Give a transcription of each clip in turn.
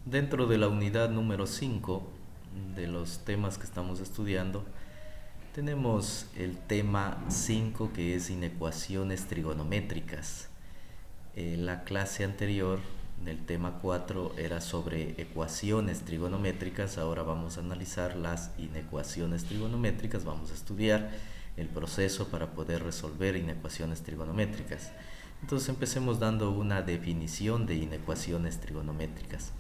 Dentro de la unidad número 5 de los temas que estamos estudiando, tenemos el tema 5 que es inecuaciones trigonométricas. La clase anterior del tema 4 era sobre ecuaciones trigonométricas. Ahora vamos a analizar las inecuaciones trigonométricas, vamos a estudiar el proceso para poder resolver inecuaciones trigonométricas. Entonces empecemos dando una definición de inecuaciones trigonométricas.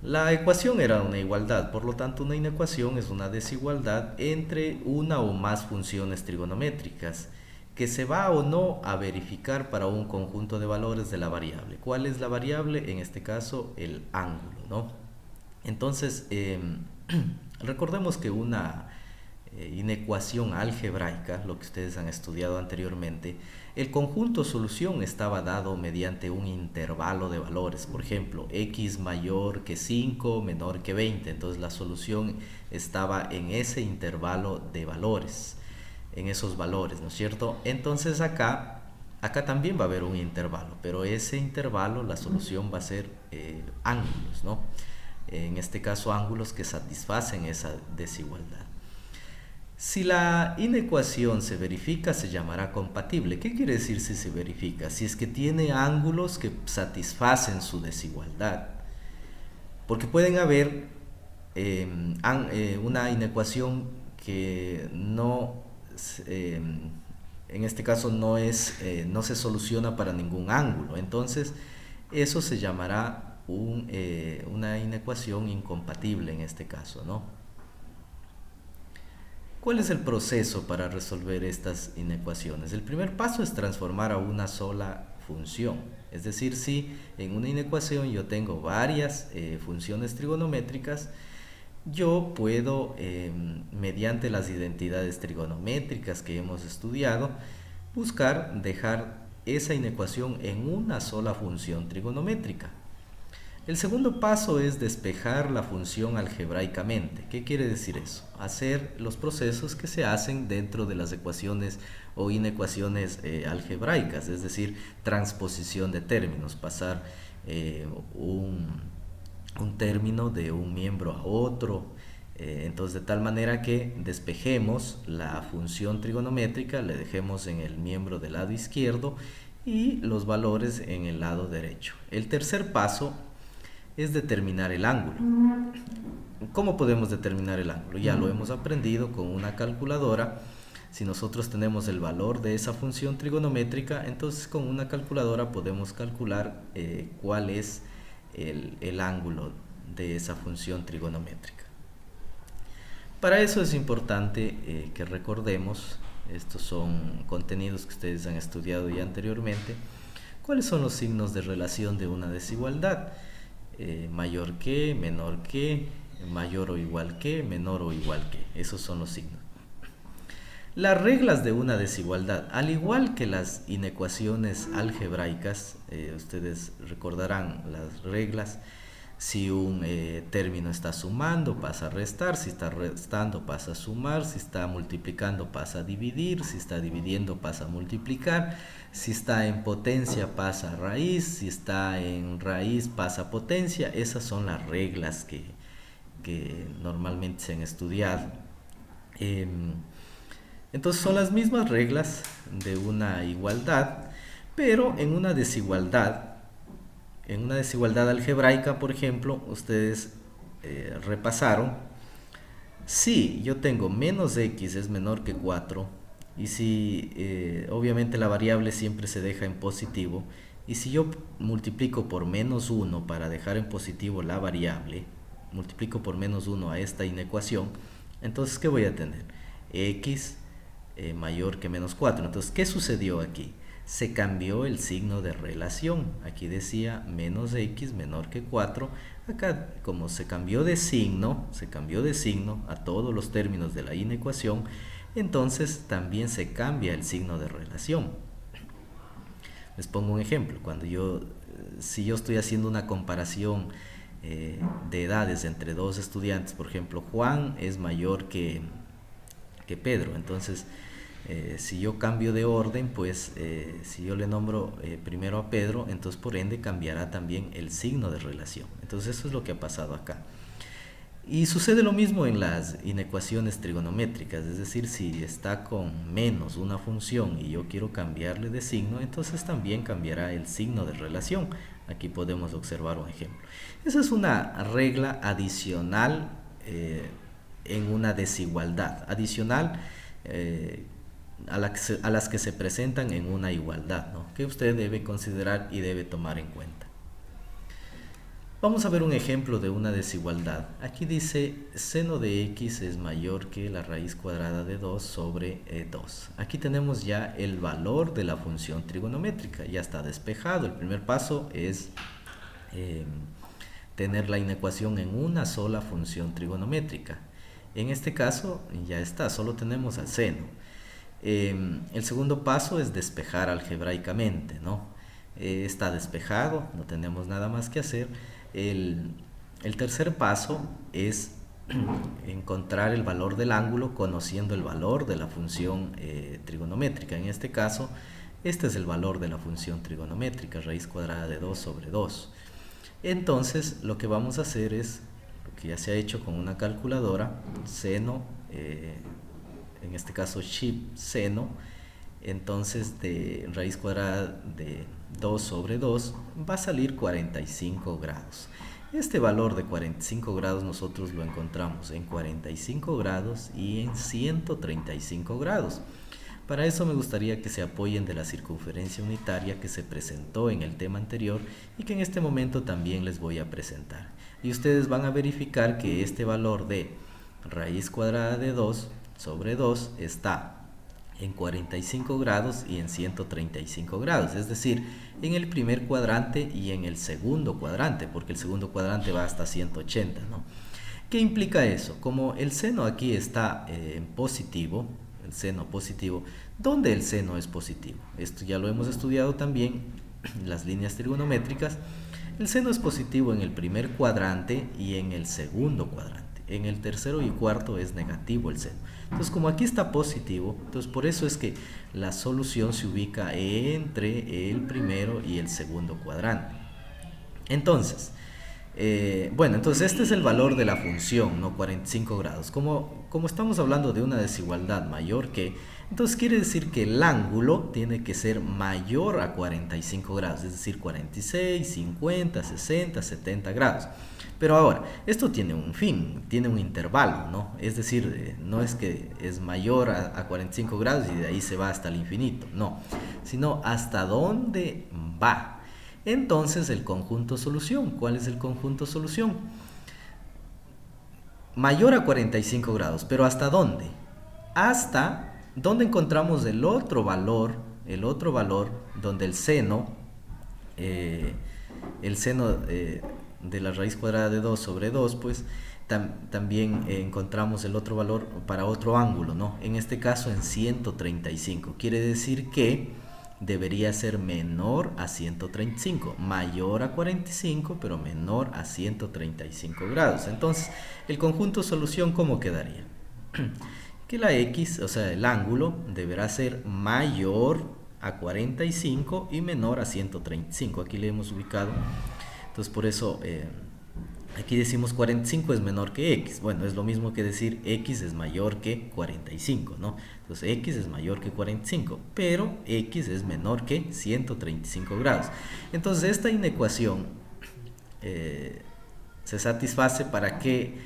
La ecuación era una igualdad, por lo tanto una inecuación es una desigualdad entre una o más funciones trigonométricas que se va o no a verificar para un conjunto de valores de la variable. ¿Cuál es la variable? En este caso el ángulo, ¿no? Entonces, recordemos que una inecuación algebraica, lo que ustedes han estudiado anteriormente, el conjunto solución estaba dado mediante un intervalo de valores. Por ejemplo, x mayor que 5, menor que 20. Entonces la solución estaba en ese intervalo de valores, en esos valores, ¿no es cierto? Entonces acá también va a haber un intervalo, pero ese intervalo, la solución va a ser ángulos, ¿no? En este caso, ángulos que satisfacen esa desigualdad. Si la inecuación se verifica, se llamará compatible. ¿Qué quiere decir si se verifica? Si es que tiene ángulos que satisfacen su desigualdad. Porque pueden haber una inecuación que no, eh, en este caso no se soluciona para ningún ángulo. Entonces, eso se llamará una inecuación incompatible en este caso, ¿no? ¿Cuál es el proceso para resolver estas inecuaciones? El primer paso es transformar a una sola función. Es decir, si en una inecuación yo tengo varias funciones trigonométricas, yo puedo, mediante las identidades trigonométricas que hemos estudiado, buscar dejar esa inecuación en una sola función trigonométrica. El segundo paso es despejar la función algebraicamente. ¿Qué quiere decir eso? Hacer los procesos que se hacen dentro de las ecuaciones o inecuaciones algebraicas, es decir, transposición de términos, pasar un, un término de un miembro a otro. Entonces, de tal manera que despejemos la función trigonométrica, le dejemos en el miembro del lado izquierdo y los valores en el lado derecho. El tercer paso es determinar el ángulo. ¿Cómo podemos determinar el ángulo? Ya lo hemos aprendido con una calculadora. Si nosotros tenemos el valor de esa función trigonométrica, entonces con una calculadora podemos calcular cuál es el ángulo de esa función trigonométrica. Para eso es importante que recordemos, estos son contenidos que ustedes han estudiado ya anteriormente, cuáles son los signos de relación de una desigualdad. Mayor que, menor que, mayor o igual que, menor o igual que. Esos son los signos. Las reglas de una desigualdad, al igual que las inecuaciones algebraicas, ustedes recordarán las reglas. Si un término está sumando, pasa a restar. Si está restando, pasa a sumar. Si está multiplicando, pasa a dividir. Si está dividiendo, pasa a multiplicar. Si está en potencia, pasa a raíz. Si está en raíz, pasa a potencia. Esas son las reglas que normalmente se han estudiado. Entonces son las mismas reglas de una igualdad, pero en una desigualdad algebraica, por ejemplo, ustedes repasaron, si yo tengo menos x es menor que 4, y si obviamente la variable siempre se deja en positivo, y si yo multiplico por menos 1 para dejar en positivo la variable, multiplico por menos 1 a esta inecuación, entonces ¿qué voy a tener? X mayor que menos 4. Entonces, ¿qué sucedió aquí? Se cambió el signo de relación. Aquí decía menos x menor que 4. Acá, como se cambió de signo a todos los términos de la inecuación, entonces también se cambia el signo de relación. Les pongo un ejemplo. Si yo estoy haciendo una comparación de edades entre dos estudiantes, por ejemplo, Juan es mayor que Pedro, entonces Si yo cambio de orden, pues si yo le nombro primero a Pedro, entonces por ende cambiará también el signo de relación. Entonces eso es lo que ha pasado acá. Y sucede lo mismo en las inecuaciones trigonométricas, es decir, si está con menos una función y yo quiero cambiarle de signo, entonces también cambiará el signo de relación. Aquí podemos observar un ejemplo. Esa es una regla adicional en una desigualdad, adicional a las que se presentan en una igualdad, ¿no? Que usted debe considerar y debe tomar en cuenta. Vamos a ver un ejemplo de una desigualdad. Aquí dice seno de x es mayor que la raíz cuadrada de 2 sobre 2. Aquí tenemos ya el valor de la función trigonométrica, ya está despejado. El primer paso es tener la inecuación en una sola función trigonométrica. En este caso ya está, solo tenemos al seno. El segundo paso es despejar algebraicamente, ¿no? Está despejado, no tenemos nada más que hacer. El tercer paso es encontrar el valor del ángulo conociendo el valor de la función trigonométrica. En este caso, este es el valor de la función trigonométrica, raíz cuadrada de 2 sobre 2. Entonces, lo que vamos a hacer es, lo que ya se ha hecho con una calculadora, seno, en este caso SHIP seno, entonces de raíz cuadrada de 2 sobre 2 va a salir 45 grados. Este valor de 45 grados nosotros lo encontramos en 45 grados y en 135 grados. Para eso me gustaría que se apoyen de la circunferencia unitaria que se presentó en el tema anterior y que en este momento también les voy a presentar. Y ustedes van a verificar que este valor de raíz cuadrada de 2 sobre 2 está en 45 grados y en 135 grados, es decir, en el primer cuadrante y en el segundo cuadrante, porque el segundo cuadrante va hasta 180, ¿no? ¿Qué implica eso? Como el seno aquí está en positivo, el seno positivo, ¿dónde el seno es positivo? Esto ya lo hemos estudiado también en las líneas trigonométricas. El seno es positivo en el primer cuadrante y en el segundo cuadrante. En el tercero y cuarto es negativo el seno. Entonces, como aquí está positivo, entonces por eso es que la solución se ubica entre el primero y el segundo cuadrante. Entonces, entonces este es el valor de la función, ¿no? 45 grados. Como estamos hablando de una desigualdad mayor que, entonces quiere decir que el ángulo tiene que ser mayor a 45 grados, es decir, 46, 50, 60, 70 grados. Pero ahora, esto tiene un fin, tiene un intervalo, ¿no? Es decir, no es que es mayor a 45 grados y de ahí se va hasta el infinito, no, sino hasta dónde va. Entonces, el conjunto solución, ¿cuál es el conjunto solución? Mayor a 45 grados, pero ¿hasta dónde? Hasta donde encontramos el otro valor donde el seno de la raíz cuadrada de 2 sobre 2, pues también encontramos el otro valor para otro ángulo, ¿no? En este caso en 135. Quiere decir que debería ser menor a 135, mayor a 45, pero menor a 135 grados. Entonces, el conjunto solución, ¿cómo quedaría? Que la X, o sea, el ángulo, deberá ser mayor a 45 y menor a 135. Aquí le hemos ubicado. Entonces, por eso aquí decimos 45 es menor que X. Bueno, es lo mismo que decir X es mayor que 45, ¿no? Entonces, X es mayor que 45, pero X es menor que 135 grados. Entonces, esta inecuación se satisface para qué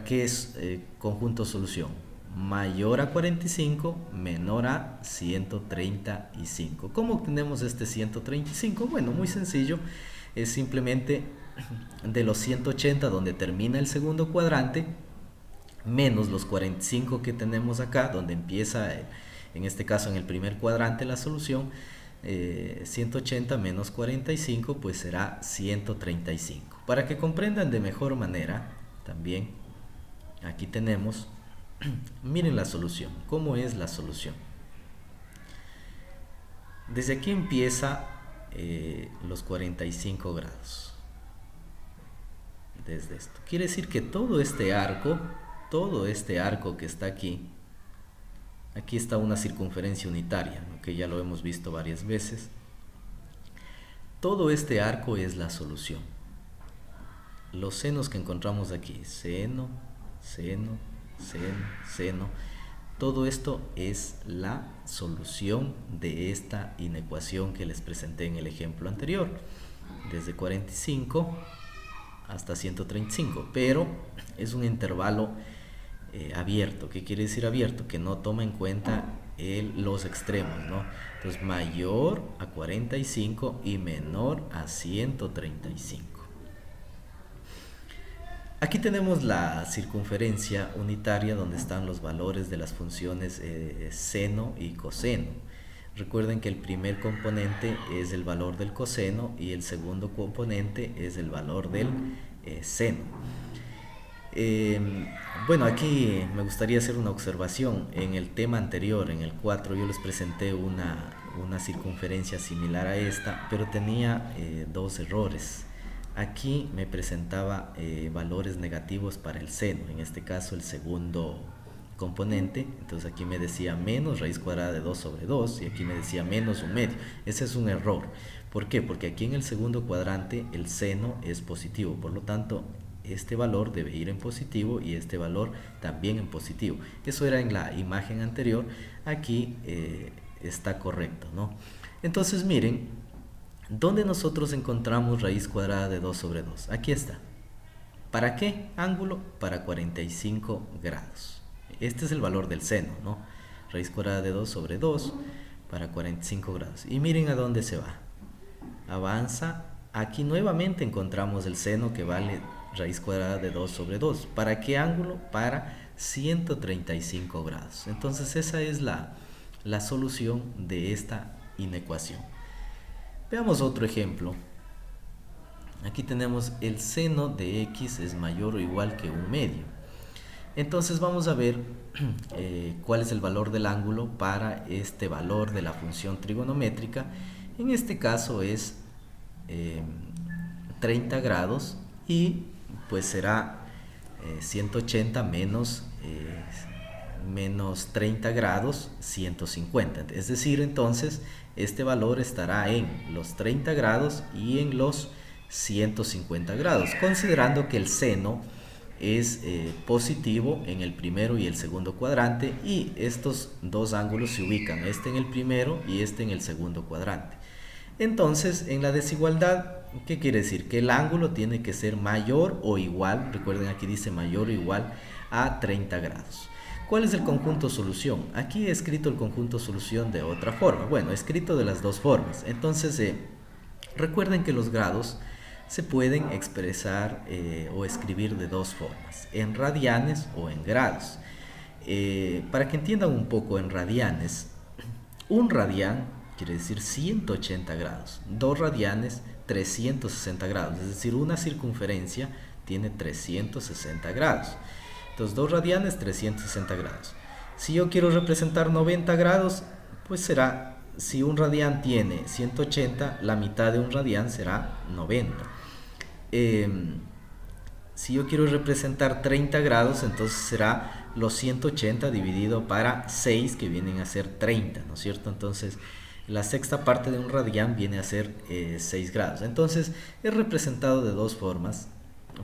es conjunto solución. Mayor a 45, menor a 135. ¿Cómo obtenemos este 135? Bueno, muy sencillo. Es simplemente de los 180 donde termina el segundo cuadrante menos los 45 que tenemos acá donde empieza, en este caso en el primer cuadrante, la solución. 180 menos 45 pues será 135. Para que comprendan de mejor manera también aquí tenemos miren la solución. ¿Cómo es la solución? Desde aquí empieza los 45 grados. Desde esto. Quiere decir que todo este arco que está aquí Aquí está una circunferencia unitaria, ¿no? Que ya lo hemos visto varias veces. Todo este arco es la solución. Los senos que encontramos aquí, seno, seno, seno, seno, todo esto es la solución de esta inecuación que les presenté en el ejemplo anterior, desde 45 hasta 135, pero es un intervalo abierto. ¿Qué quiere decir abierto? Que no toma en cuenta los extremos, ¿no? Entonces, mayor a 45 y menor a 135. Aquí tenemos la circunferencia unitaria donde están los valores de las funciones seno y coseno. Recuerden que el primer componente es el valor del coseno y el segundo componente es el valor del seno. Bueno, aquí me gustaría hacer una observación. En el tema anterior, en el 4, yo les presenté una circunferencia similar a esta, pero tenía dos errores. Aquí me presentaba valores negativos para el seno, en este caso el segundo componente. Entonces aquí me decía menos raíz cuadrada de 2 sobre 2 y aquí me decía menos 1/2. Ese es un error. ¿Por qué? Porque aquí en el segundo cuadrante el seno es positivo, por lo tanto este valor debe ir en positivo y este valor también en positivo. Eso era en la imagen anterior, aquí está correcto, ¿no? Entonces miren, ¿dónde nosotros encontramos raíz cuadrada de 2 sobre 2? Aquí está. ¿Para qué ángulo? Para 45 grados. Este es el valor del seno, ¿no? Raíz cuadrada de 2 sobre 2 para 45 grados. Y miren a dónde se va. Avanza. Aquí nuevamente encontramos el seno que vale raíz cuadrada de 2 sobre 2. ¿Para qué ángulo? Para 135 grados. Entonces esa es la solución de esta inecuación. Veamos otro ejemplo. Aquí tenemos el seno de x es mayor o igual que 1/2. Entonces vamos a ver cuál es el valor del ángulo para este valor de la función trigonométrica. En este caso es 30 grados y pues será 180 menos 30 grados, 150. Es decir, entonces este valor estará en los 30 grados y en los 150 grados, considerando que el seno es positivo en el primero y el segundo cuadrante y estos dos ángulos se ubican, este en el primero y este en el segundo cuadrante. Entonces, en la desigualdad, ¿qué quiere decir? Que el ángulo tiene que ser mayor o igual, recuerden aquí dice mayor o igual a 30 grados. ¿Cuál es el conjunto solución? Aquí he escrito el conjunto solución de otra forma. Bueno, he escrito de las dos formas. Entonces, recuerden que los grados se pueden expresar o escribir de dos formas, en radianes o en grados. Para que entiendan un poco en radianes, un radián quiere decir 180 grados, 2 radianes 360 grados, es decir, una circunferencia tiene 360 grados. Entonces 2 radianes 360 grados. Si yo quiero representar 90 grados, pues será, si un radián tiene 180, la mitad de un radián será 90. Si yo quiero representar 30 grados, entonces será los 180 dividido para 6, que vienen a ser 30, ¿no es cierto? Entonces la sexta parte de un radián viene a ser 6 grados. Entonces es representado de dos formas,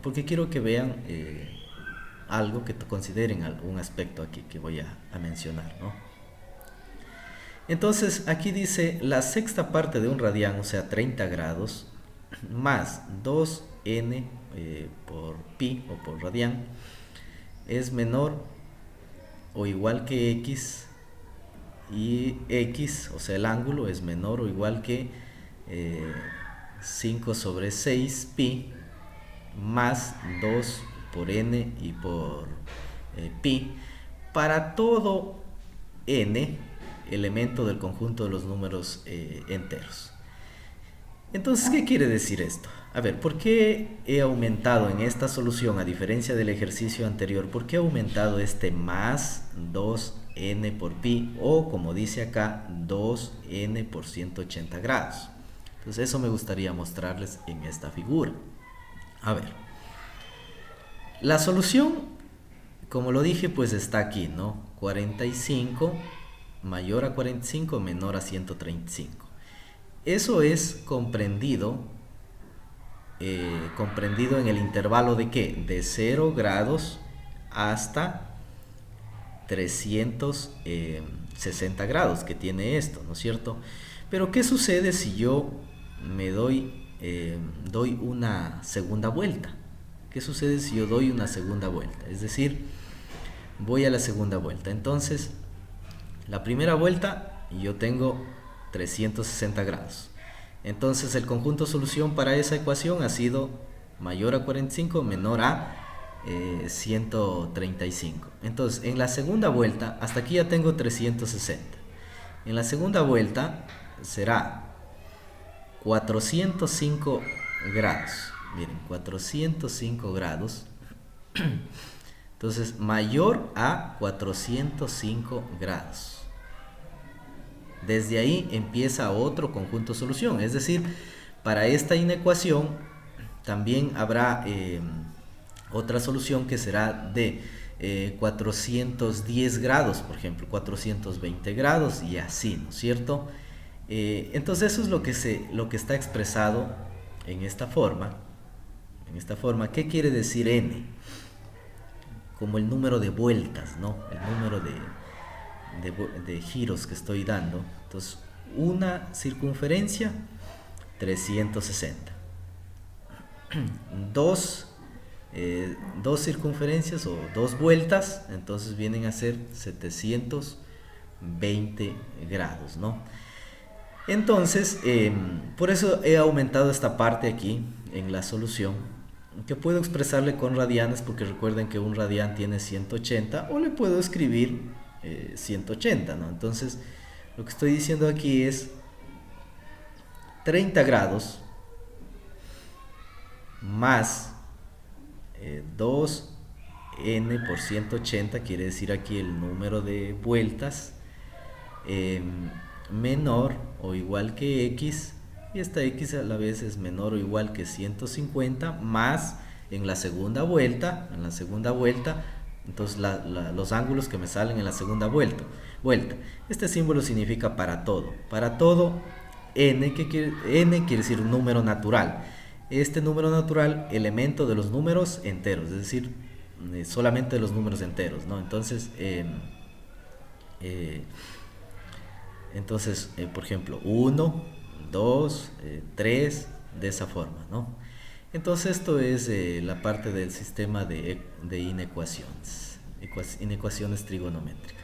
porque quiero que vean algo, que consideren algún aspecto aquí que voy a mencionar, ¿no? Entonces aquí dice la sexta parte de un radián, o sea 30 grados, más 2n por pi o por radián, es menor o igual que x, y x, o sea el ángulo, es menor o igual que 5 sobre 6 pi más 2 por n y por pi para todo n elemento del conjunto de los números enteros. Entonces, ¿qué quiere decir esto? A ver, ¿por qué he aumentado en esta solución, a diferencia del ejercicio anterior? ¿Por qué he aumentado este más 2n por pi, o como dice acá, 2n por 180 grados? Entonces eso me gustaría mostrarles en esta figura. A ver, la solución, como lo dije, pues está aquí, ¿no? 45 mayor a 45 menor a 135. Eso es comprendido en el intervalo de ¿qué? De 0 grados hasta 360 grados que tiene esto, ¿no es cierto? Pero ¿qué sucede si yo me doy una segunda vuelta? ¿Qué sucede si yo doy una segunda vuelta? Es decir, voy a la segunda vuelta. Entonces, la primera vuelta yo tengo 360 grados. Entonces el conjunto solución para esa ecuación ha sido mayor a 45 menor a 135. Entonces en la segunda vuelta, hasta aquí ya tengo 360. En la segunda vuelta será 405 grados. Miren, 405 grados. Entonces mayor a 405 grados. Desde ahí empieza otro conjunto solución. Es decir, para esta inecuación también habrá otra solución que será de 410 grados, por ejemplo, 420 grados y así, ¿no es cierto? Entonces eso es lo que está expresado en esta forma. ¿Qué quiere decir n? Como el número de vueltas, ¿no? El número de giros que estoy dando. Entonces, una circunferencia, 360. Dos circunferencias o dos vueltas, entonces vienen a ser 720 grados, ¿no? Entonces, por eso he aumentado esta parte aquí en la solución, que puedo expresarle con radianes, porque recuerden que un radián tiene 180, o le puedo escribir 180, ¿no? Entonces, lo que estoy diciendo aquí es 30 grados más 2n por 180, quiere decir aquí el número de vueltas, menor o igual que x, y esta x a la vez es menor o igual que 150, más en la segunda vuelta, entonces los ángulos que me salen en la segunda vuelta. Este símbolo significa para todo. Para todo, n quiere decir un número natural. Este número natural, elemento de los números enteros, es decir, solamente de los números enteros, ¿no? Entonces, por ejemplo, 1, 2, 3, de esa forma, ¿no? Entonces esto es la parte del sistema de inecuaciones trigonométricas.